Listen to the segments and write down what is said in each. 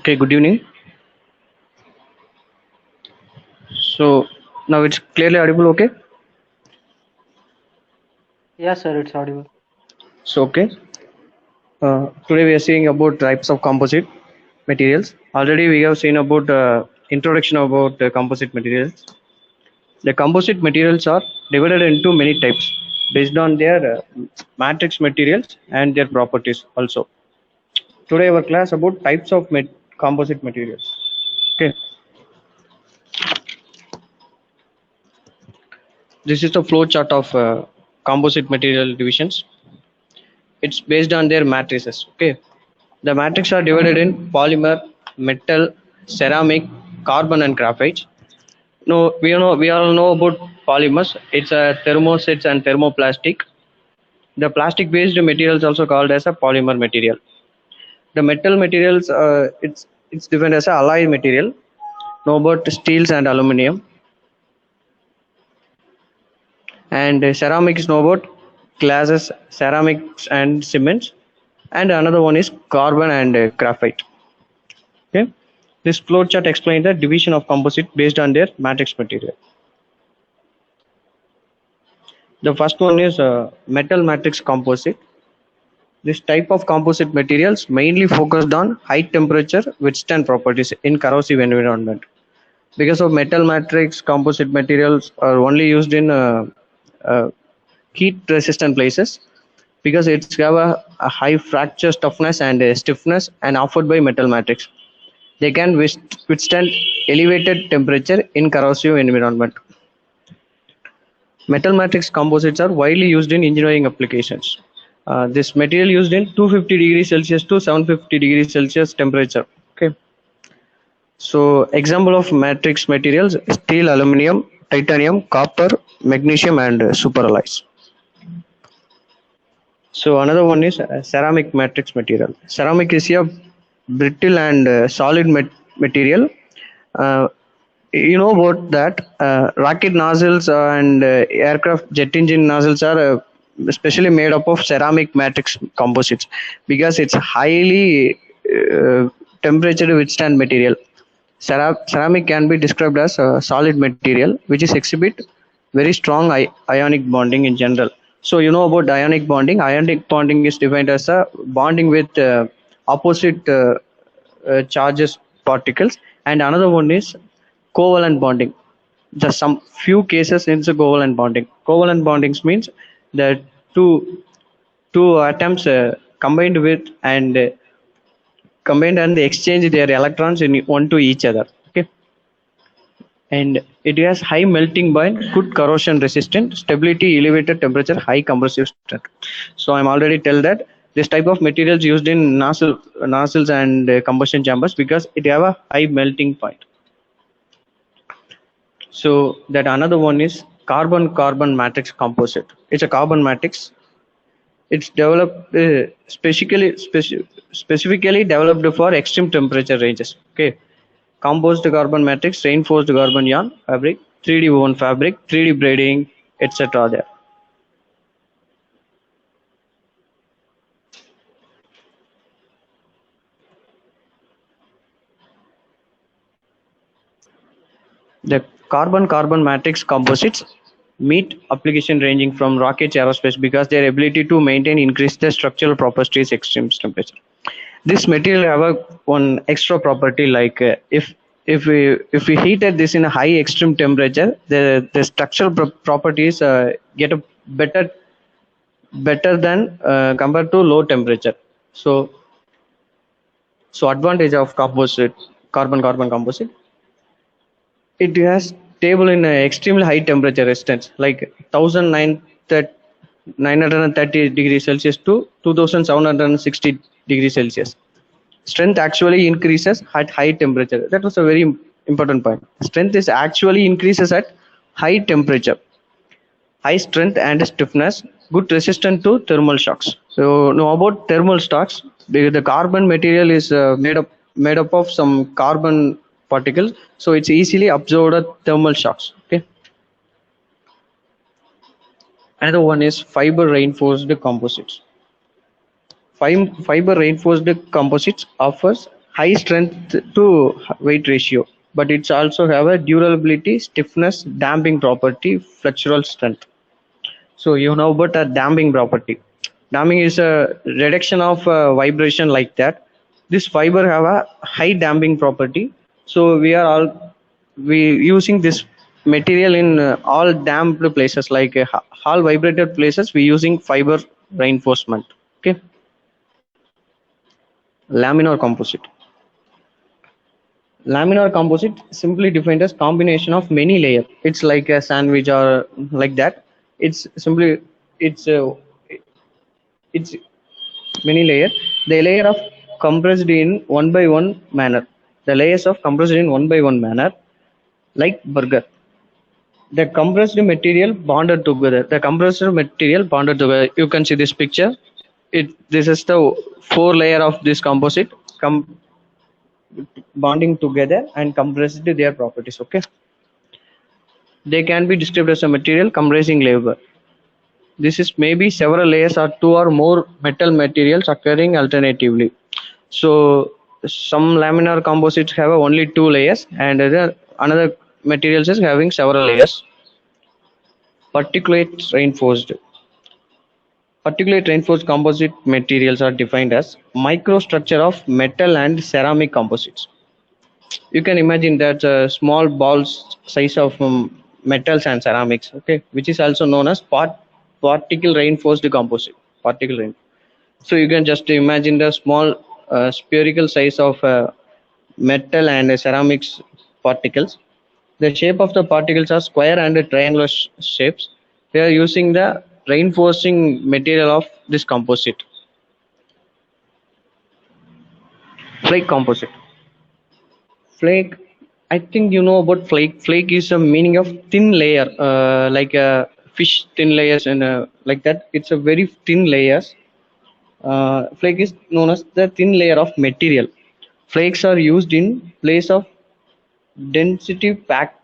Okay, good evening. So now it's clearly audible, okay? Yes, sir, it's audible. So, okay. Today we are seeing about types of composite materials. Already we have seen about introduction about composite materials. The composite materials are divided into many types based on their matrix materials and their properties also. Today our class about types of composite materials. Okay. This is the flow chart of composite material divisions. It's based on their matrices. Okay, the matrices are divided in polymer, metal, ceramic, carbon and graphite. No, we all know about polymers. It's a thermosets and thermoplastic. The plastic based material is also called as a polymer material. The metal materials, it's defined as a alloy material. Know about steels and aluminum. And ceramic is know about glasses, ceramics and cements. And another one is carbon and graphite. Okay, this flowchart explains the division of composite based on their matrix material. The first one is metal matrix composite. This type of composite materials mainly focused on high temperature withstand properties in corrosive environment. Because of metal matrix composite materials are only used in uh, heat resistant places, because it's have a high fracture toughness and stiffness and offered by metal matrix. They can withstand elevated temperature in corrosive environment. Metal matrix composites are widely used in engineering applications. This material used in 250 degrees Celsius to 750 degrees Celsius temperature. Okay. So example of matrix materials: steel, aluminum, titanium, copper, magnesium, and superalloys. So another one is ceramic matrix material. Ceramic is a brittle and solid material. Uh, you know about that rocket nozzles and aircraft jet engine nozzles are especially made up of ceramic matrix composites, because it's highly temperature withstand material. Ceramic can be described as a solid material which is exhibit very strong ionic bonding in general. So you know about ionic bonding. Ionic bonding is defined as a bonding with opposite charges particles, and another one is covalent bonding. Just some few cases in the covalent bonding. Covalent bondings means that two atoms combined and they exchange their electrons in one to each other. Okay, and it has high melting point, good corrosion resistant, stability, elevated temperature, high compressive strength. So I'm already tell that this type of materials used in nozzles and combustion chambers, because it have a high melting point. So that another one is carbon matrix composite. It's a carbon matrix. It's developed specifically developed for extreme temperature ranges. Okay, composed carbon matrix, reinforced carbon yarn fabric, 3D woven fabric, 3D braiding, etc. There. The carbon matrix composites meet application ranging from rockets, aerospace, because their ability to maintain increase the structural properties extreme temperature. This material have a one extra property, like if we heated this in a high extreme temperature, the structural properties get a better than compared to low temperature. So advantage of composite carbon composite: it has stable in extremely high temperature resistance, like 1930 degrees Celsius to 2760 degrees Celsius. Strength actually increases at high temperature. That was a very important point. Strength is actually increases at high temperature. High strength and stiffness, good resistant to thermal shocks. So know about thermal shocks. The carbon material is made up of some carbon particles, so it's easily absorbed thermal shocks. Okay. Another one is fiber reinforced composites. Fiber reinforced composites offers high strength to weight ratio, but it's also have a durability, stiffness, damping property, flexural strength. So you know about a damping property. Damping is a reduction of vibration like that. This fiber have a high damping property. So we using this material in all damped places like all vibrated places. We using fiber reinforcement. Okay, laminar composite. Laminar composite simply defined as combination of many layers. It's like a sandwich or like that. It's simply it's uh, it's many layer. The layer of compressed in one by one manner. The layers of compressed in one by one manner, like burger. The compressed material bonded together. The compressed material bonded together. You can see this picture. This is the four layer of this composite bonding together and compressed their properties. Okay, they can be described as a material compressing layer. This is maybe several layers or two or more metal materials occurring alternatively. So some laminar composites have only two layers, and another materials is having several layers. Particulate reinforced. Particulate reinforced composite materials are defined as microstructure of metal and ceramic composites. You can imagine that small balls size of metals and ceramics, okay, which is also known as particle reinforced composite. Particle reinforced. So you can just imagine the small spherical size of metal and ceramics particles. The shape of the particles are square and triangular shapes. They are using the reinforcing material of this composite. Flake composite. Flake. I think you know about flake. Flake is a meaning of thin layer, like a fish thin layers and like that. It's a very thin layers. Flake is known as the thin layer of material. Flakes are used in place of density packed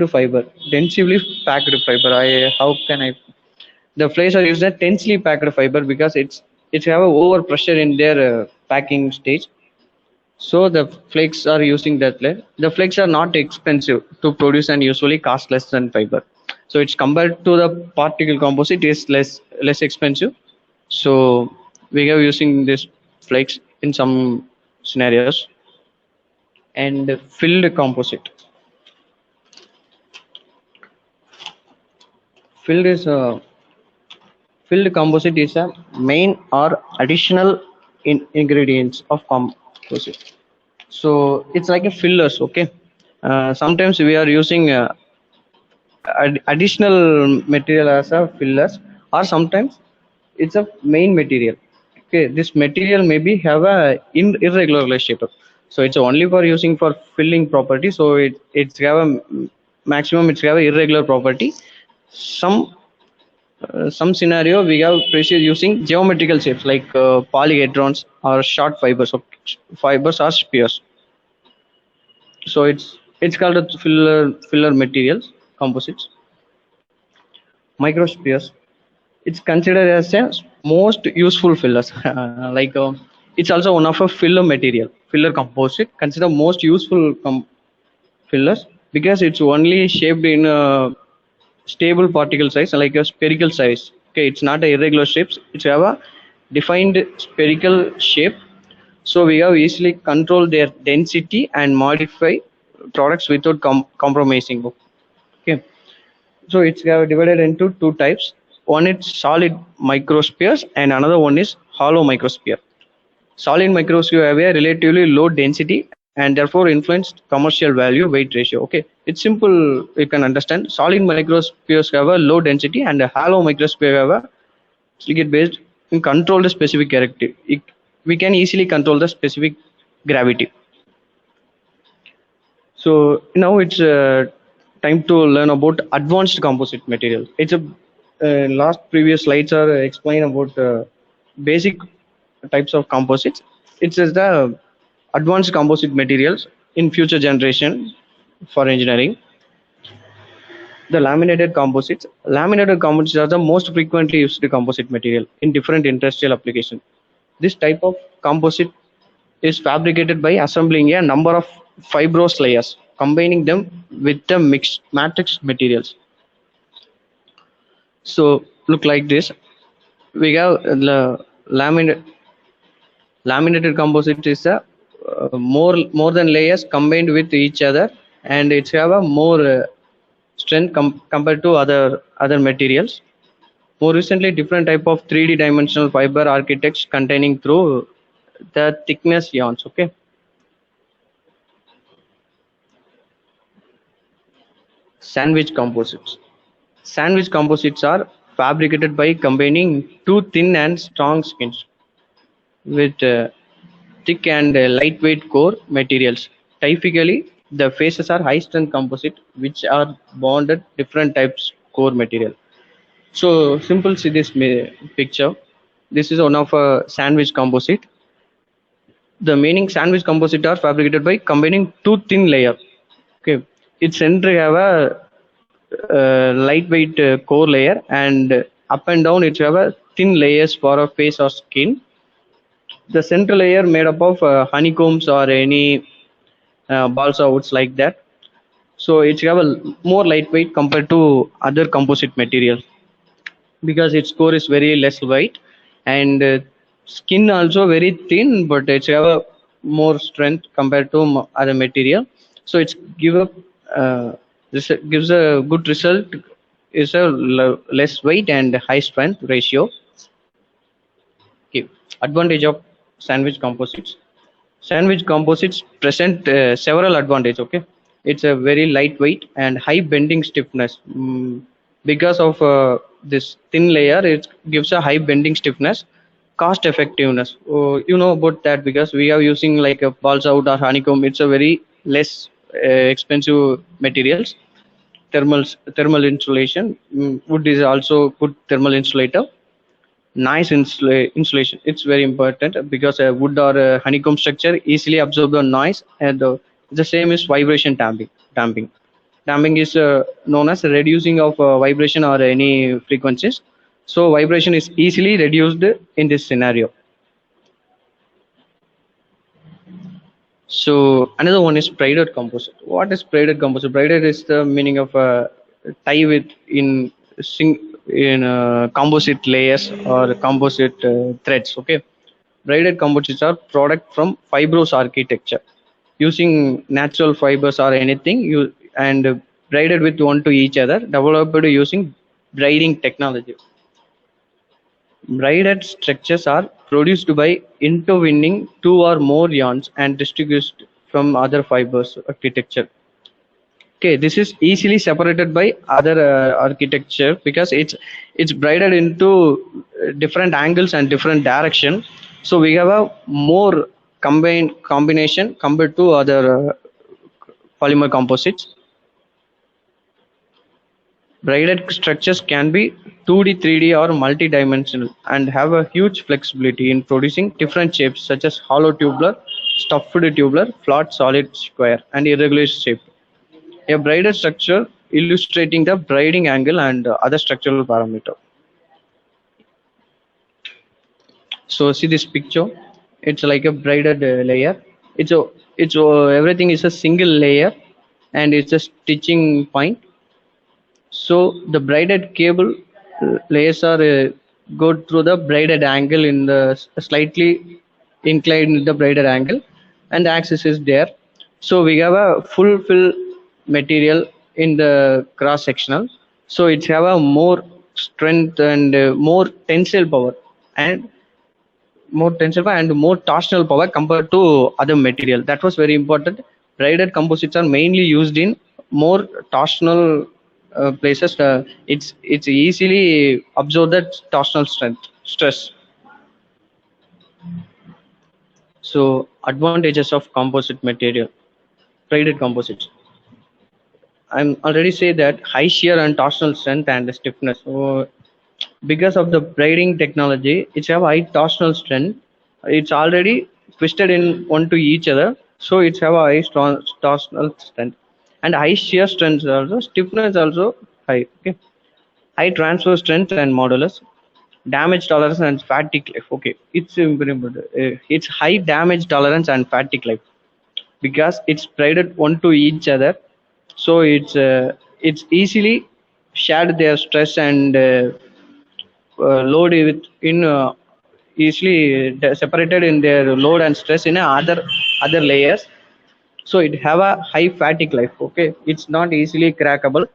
fiber. Densely packed fiber. How can I? The flakes are used as densely packed fiber because it's have a over pressure in their packing stage. So the flakes are using that layer. The flakes are not expensive to produce and usually cost less than fiber. So it's compared to the particle composite is less expensive. So we are using this flakes in some scenarios. And filled composite. Filled is a filled composite is a main or additional ingredients of composite. So it's like a fillers. Okay. Sometimes we are using additional material as a fillers, or sometimes it's a main material. Okay, this material maybe have a irregular shape, so it's only for using for filling property. So it's have a maximum, it's have a irregular property. Some scenario we have precious using geometrical shapes like polyhedrons or short fibers of fibers or spheres. So it's called a filler materials composites. Microspheres, it's considered as a most useful fillers. Like it's also one of a filler material, filler composite consider most useful fillers because it's only shaped in a stable particle size like a spherical size. Okay, it's not a irregular shapes, it's have a defined spherical shape. So we have easily control their density and modify products without compromising. Okay, so it's divided into two types. One is solid microspheres and another one is hollow microsphere. Solid microsphere have a relatively low density and therefore influence commercial value weight ratio. Okay, it's simple, you can understand. Solid microspheres have a low density and a hollow microsphere have a silicate based in control the specific character. We can easily control the specific gravity. So now it's time to learn about advanced composite materials. It's a last previous slides are explain about basic types of composites. It's just the advanced composite materials in future generation for engineering. The laminated composites. Laminated composites are the most frequently used composite material in different industrial applications. This type of composite is fabricated by assembling a number of fibrous layers, combining them with the mixed matrix materials. So look like this. We have the laminated composite is a more than layers combined with each other, and it's have a more strength compared to other materials. More recently, different type of 3D dimensional fiber architects containing through the thickness yarns. Okay, sandwich composites. Sandwich composites are fabricated by combining two thin and strong skins with thick and lightweight core materials. Typically, the faces are high strength composite, which are bonded different types core material. So simple, see this picture. This is one of a sandwich composite. The meaning sandwich composite are fabricated by combining two thin layer. Okay, its center have a lightweight core layer, and up and down it have a thin layers for a face or skin. The central layer made up of honeycombs or any balsa woods like that. So it's have a more lightweight compared to other composite materials because its core is very less weight, and skin also very thin, but it's have a more strength compared to other material. So it's this gives a good result. Is a less weight and high strength ratio. Okay. Advantage of sandwich composites. Sandwich composites present several advantages. Okay, it's a very lightweight and high bending stiffness. Because of this thin layer, it gives a high bending stiffness. Cost effectiveness. Oh, you know about that because we are using like a balsa wood or honeycomb. It's a very less expensive materials. Thermal insulation. Wood is also good thermal insulator. Nice insulation, it's very important because a wood or a honeycomb structure easily absorb the noise, and the same is vibration damping is known as reducing of vibration or any frequencies. So vibration is easily reduced in this scenario. So another one is braided composite. What is braided composite? Braided is the meaning of tie with in composite layers or composite threads. Okay, braided composites are product from fibrous architecture using natural fibers or anything you and braided with one to each other, developed using braiding technology. Braided structures are produced by intertwining two or more yarns and distributed from other fibers architecture. Okay, this is easily separated by other architecture because it's braided into different angles and different direction. So we have a more combination compared to other polymer composites. Braided structures can be 2D, 3D or multi-dimensional and have a huge flexibility in producing different shapes such as hollow tubular, stuffed tubular, flat, solid, square, and irregular shape. A braided structure illustrating the braiding angle and other structural parameter. So see this picture. It's like a braided layer. It's everything is a single layer, and it's a stitching point. So the braided cable layers are go through the braided angle in the slightly inclined in the braided angle, and the axis is there. So we have a full fill material in the cross sectional. So it have a more strength and more tensile power and more torsional power compared to other material. That was very important. Braided composites are mainly used in more torsional places. It's easily absorb that torsional stress. So advantages of composite material, braided composites. I'm already say that high shear and torsional strength and stiffness. So because of the braiding technology, it's have high torsional strength. It's already twisted in one to each other, so it's have a high strong torsional strength and high shear strength also. Stiffness also high. Okay, high transfer strength and modulus. damage tolerance and fatigue life. Okay, it's very important. It's high damage tolerance and fatigue life because it's braided one to each other, so it's easily shared their stress and load with in easily separated in their load and stress in other layers, so it have a high fatigue life. Okay, it's not easily crackable,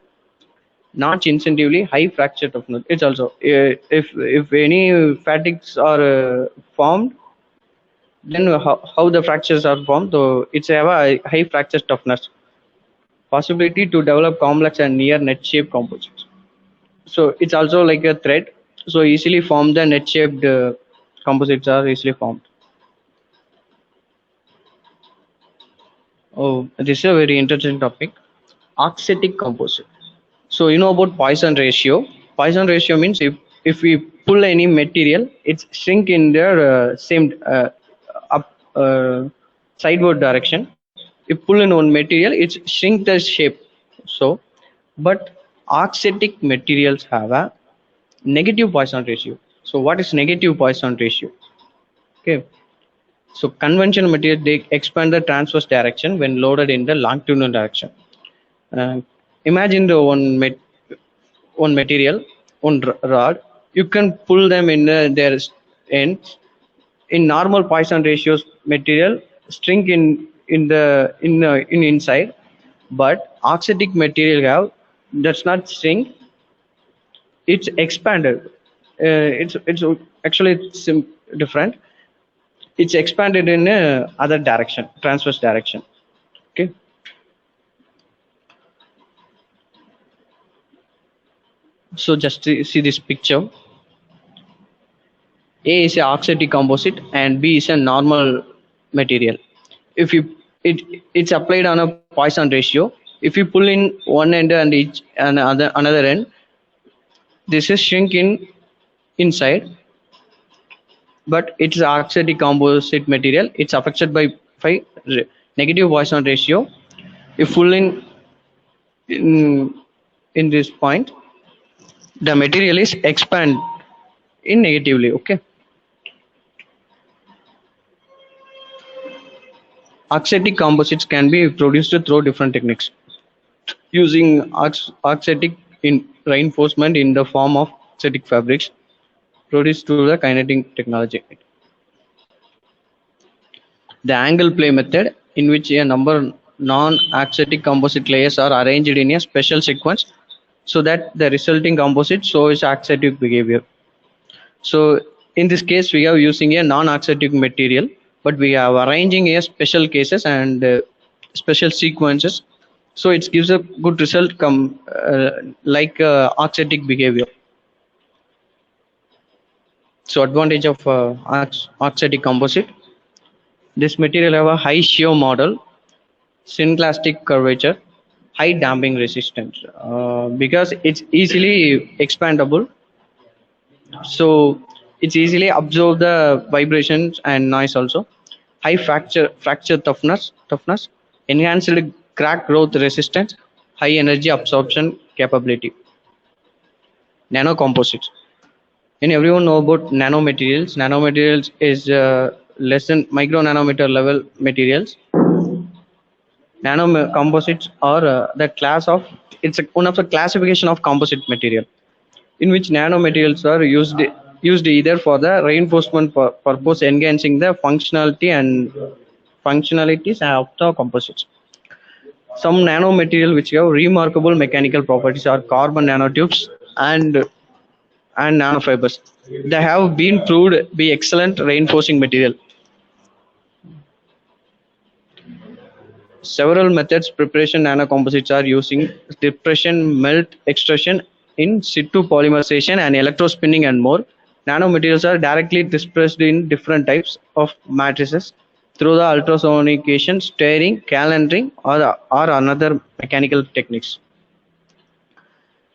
not incentively high fracture toughness. It's also if any fatigues are formed, then how the fractures are formed, so it's have a high fracture toughness, possibility to develop complex and near net shape composites. So it's also like a thread, so easily formed the net shaped composites are easily formed. Oh, this is a very interesting topic. Oxidative composite. So you know about Poisson ratio. Poisson ratio means if we pull any material, it's shrink in their same up sideward direction. If pull in one material, it's shrink the shape. So, but oxidative materials have a negative Poisson ratio. So what is negative Poisson ratio? Okay. So conventional material, they expand the transverse direction when loaded in the longitudinal direction. Uh, Imagine the one material, one rod. You can pull them in their ends. In normal Poisson ratios, material shrink in inside, but oxidative material have does not shrink. It's expanded. It's actually different. It's expanded in other direction, transverse direction. Okay. So just to see this picture, A is a oxidative composite and B is a normal material. If you it's applied on a Poisson ratio. If you pull in one end and each another end, this is shrink in inside, but it's oxidative composite material. It's affected by negative Poisson ratio. If pull in in this point, the material is expand in negatively. Okay. Oxidative composites can be produced through different techniques using oxidative in reinforcement in the form of oxidative fabrics produced through the kinetic technology. The angle play method, in which a number of non-oxidative composite layers are arranged in a special sequence so that the resulting composite shows oxidative behavior. So in this case, we are using a non-oxidative material, but we are arranging a special cases and special sequences, so it gives a good result like oxidative behavior. So advantage of oxidative composite: this material have a high shear model, synclastic curvature, high damping resistance because it's easily expandable, so it's easily absorb the vibrations and noise. Also high fracture toughness, enhanced crack growth resistance, high energy absorption capability. Nano composites, and everyone know about nanomaterials. Nanomaterials is less than micro nanometer level materials. Nano composites are the class of, one of the classification of composite material, in which nanomaterials are used either for the reinforcement purpose, enhancing the functionality and functionalities of the composites. Some nanomaterial which have remarkable mechanical properties are carbon nanotubes and nanofibers. They have been proved be excellent reinforcing material. Several methods preparation nanocomposites are using: depression, melt, extrusion, in situ polymerization, and electrospinning, and more. Nanomaterials are directly dispersed in different types of matrices through the ultrasonication, stirring, calendering, or another mechanical techniques.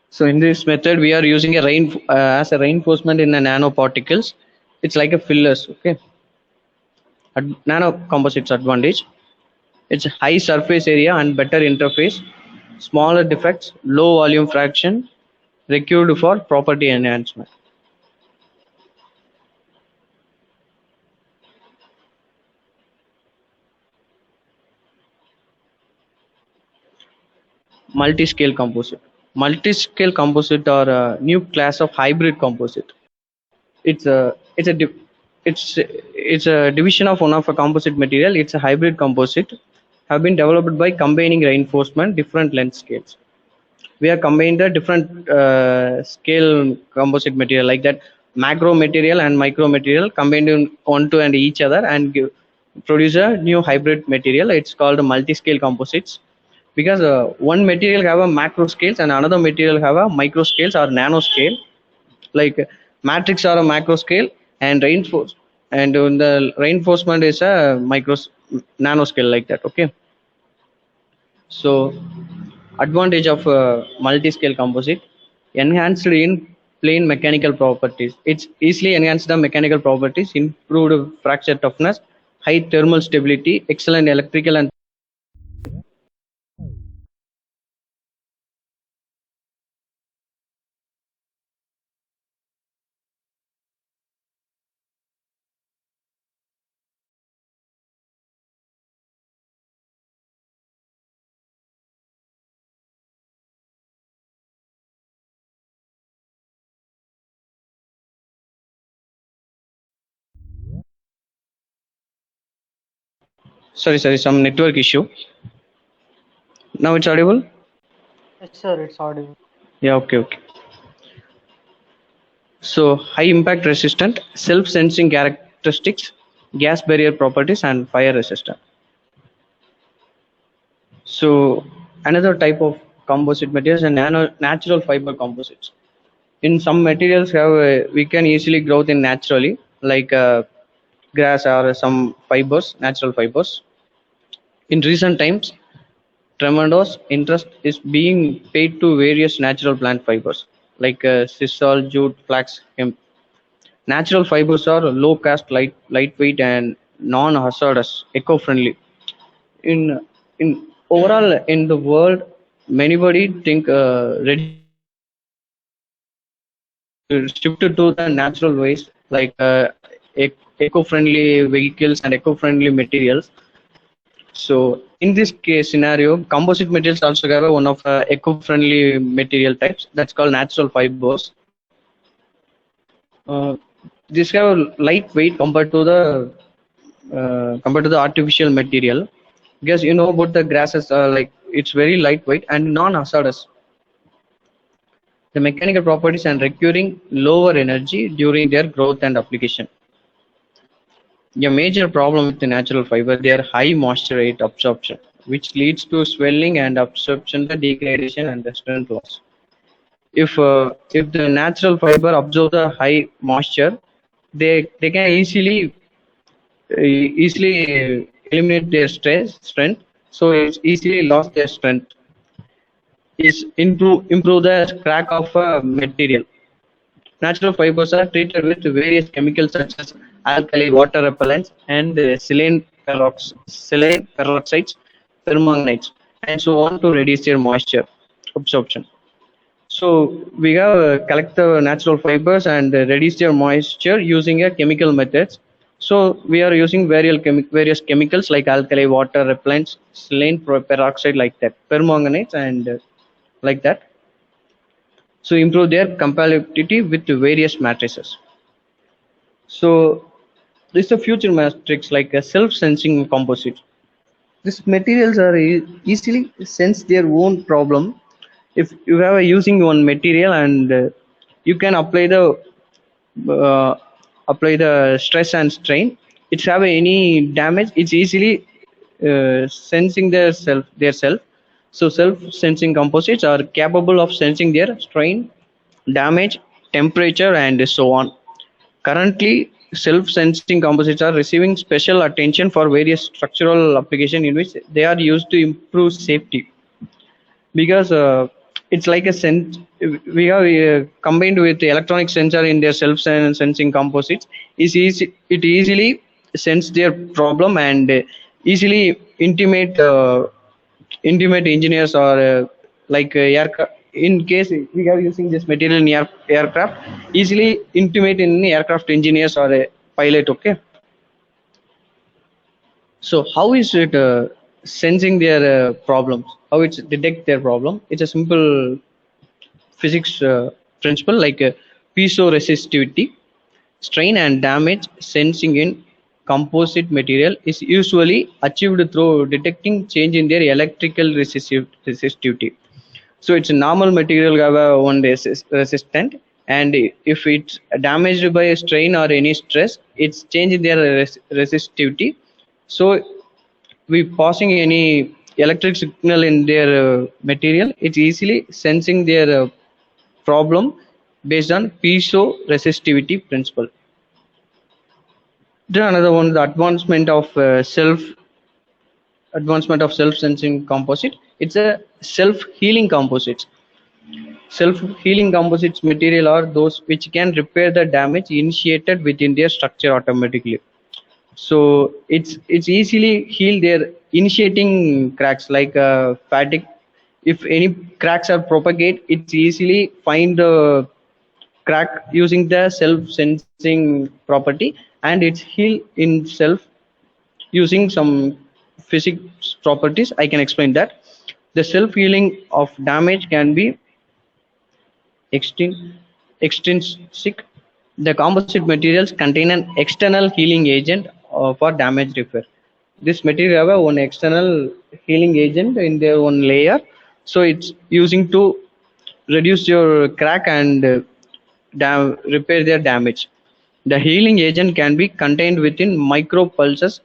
So in this method, we are using as a reinforcement in the nanoparticles. It's like a fillers. Okay. Nano composites advantage: it's high surface area and better interface, smaller defects, low volume fraction required for property enhancement. Multiscale composite. Multiscale composite are a new class of hybrid composite. It's a division of one of a composite material. It's a hybrid composite have been developed by combining reinforcement different length scales. We have combined the different scale composite material like that macro material and micro material combined in onto and each other and produce a new hybrid material. It's called multi-scale composites because one material have a macro scales and another material have a micro scales or nano scale, like matrix are a macro scale and reinforce and the reinforcement is a nano scale like that. Okay, so advantage of multi-scale composite: enhanced in plane mechanical properties. It's easily enhanced the mechanical properties, improved fracture toughness, high thermal stability, excellent electrical and sorry, some network issue. Now it's audible. Yes, sir, it's audible. Yeah, okay. So high impact resistant, self-sensing characteristics, gas barrier properties, and fire resistant. So another type of composite materials and natural fiber composites. In some materials have we can easily grow in naturally, like grass or some fibers, natural fibers. In recent times, tremendous interest is being paid to various natural plant fibers like sisal, jute, flax, hemp. Natural fibers are low cost, lightweight, and non-hazardous, eco-friendly. In overall in the world, many body think ready shifted to the natural ways like eco-friendly vehicles and eco-friendly materials. So in this case scenario, composite materials also have one of eco-friendly material types that's called natural fibers. Uh, these have lightweight compared to the artificial material, because you know about the grasses like it's very lightweight and non-hazardous. The mechanical properties and requiring lower energy during their growth and application. A major problem with the natural fiber, their high moisture rate absorption, which leads to swelling and absorption, the degradation and the strength loss. If the natural fiber absorb the high moisture, they can easily eliminate their strength, so it's easily lost their strength. Is improve the crack of a material. Natural fibers are treated with various chemicals such as alkali, water repellents, and selenium peroxides, permanganates, and so on to reduce their moisture absorption. So we have collect the natural fibers and reduce their moisture using a chemical methods. So we are using various chemicals like alkali, water repellents, selenium peroxide like that, permanganates, and like that. So improve their compatibility with various matrices. So this is a future matrix like a self-sensing composite. These materials are easily sense their own problem. If you have a using one material and you can uh, apply the stress and strain, it's have any damage, it's easily sensing their self. So self sensing composites are capable of sensing their strain, damage, temperature, and so on. Currently, self-sensing composites are receiving special attention for various structural applications in which they are used to improve safety, because it's like a sense we have combined with the electronic sensor in their self-sensing composites is easy, it easily sense their problem and easily intimate engineers or like aircraft. In case we are using this material in aircraft, easily intimate in aircraft engineers or a pilot. Okay, so how is it sensing their problems, how it's detect their problem. It's a simple physics principle like piezo resistivity. Strain and damage sensing in composite material is usually achieved through detecting change in their electrical resistivity. So it's a normal material have a one resistant, and if it's damaged by a strain or any stress, it's changing their resistivity. So we passing any electric signal in their material, it's easily sensing their problem based on piezo resistivity principle. Then another one, the advancement of self sensing composite. It's a self healing composite. Self healing composites material are those which can repair the damage initiated within their structure automatically. So it's easily heal their initiating cracks like fatigue. If any cracks are propagate, it's easily find the crack using the self sensing property, and it's heal in self using some physics properties. I can explain that the self healing of damage can be extrinsic. The composite materials contain an external healing agent for damage repair. This material have one external healing agent in their one layer, so it's using to reduce your crack and repair their damage. The healing agent can be contained within micro pulses,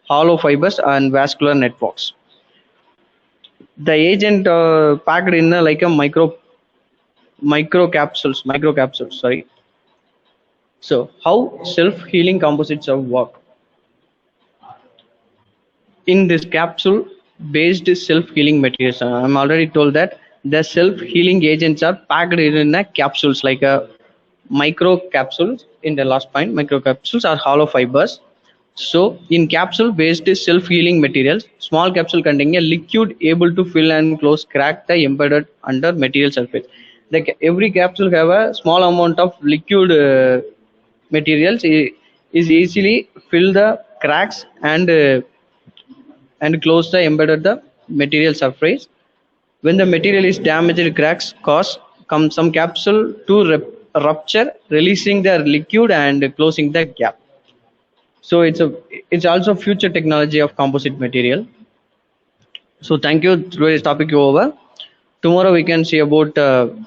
hollow fibers, and vascular networks. The agent packed in like a microcapsules. Sorry. So how self-healing composites work? In this capsule based self-healing materials, I'm already told that the self-healing agents are packed in a capsules like a micro capsules. In the last point, micro capsules are hollow fibers. So in capsule based self-healing materials, small capsule containing a liquid able to fill and close crack the embedded under material surface. Like every capsule have a small amount of liquid materials is easily fill the cracks and close the embedded the material surface. When the material is damaged, cracks cause come some capsule to rupture, releasing the liquid and closing the gap. So it's also future technology of composite material. So thank you. Today's topic is over. Tomorrow we can see about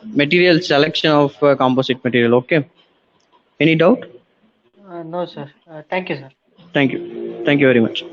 material selection of composite material. Okay. Any doubt? No, sir. Thank you, sir. Thank you. Thank you very much.